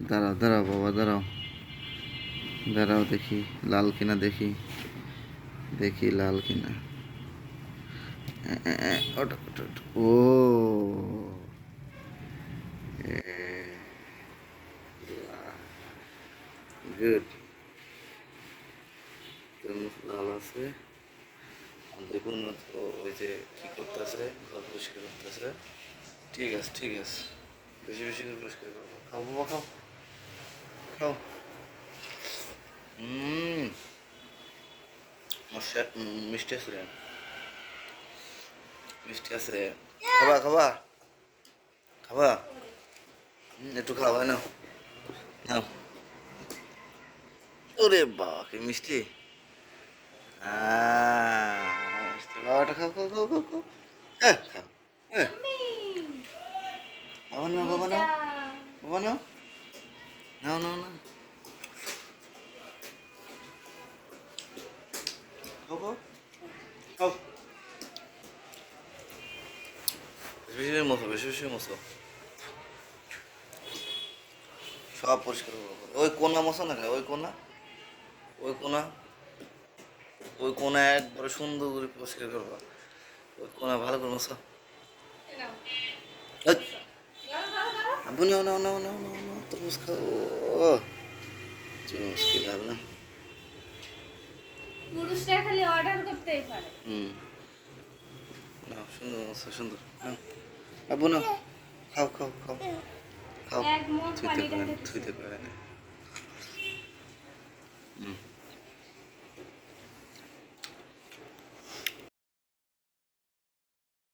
দাঁড়াও দাঁড়াও বাবা দাঁড়াও দাঁড়াও দেখি লাল কিনা দেখি দেখি লাল কিনা ওটা ওটা ওটা। ও গুড তরমুজ লাল আছে আর দেখুন ওই যে কি করতেছে ঘর পরিষ্কার করতেছে ঠিক আছে ঠিক আছে বেশি বেশি করে পরিষ্কার করবো খাও বাবা খাও খাও মিষ্টি আছে রে মিষ্টি আছে রে খাবা খাবা খাবা একটু খাওয়া নাও নাও ওরে বাবা কি মিষ্টি মিষ্টি বাবাটা খাও খাও খাও খাও খাও খাও বাবা নাও বাবা নাও বাবা নাও নাও নাও নাও খাও খাও খাও বেশি বেশি মশো বেশি বেশি মশো সব পরিষ্কার করবো ওই কোনা মশো না ওই কোনা ওই কোনা ওই কোনা একবারে সুন্দর করে পরিষ্কার করবা ওই কোনা ভালো করে মশো আবু নাও নাও নাও নাও নাও নাও তরমুজ খাও মুশকিল হবে না পুরুষরা খালি অর্ডার করতেই পারে নাও সুন্দর মশো সুন্দর নাও আবু নাও খাও খাও খাও খাও এক মগ পানি ঢেলে থুইতে পারে না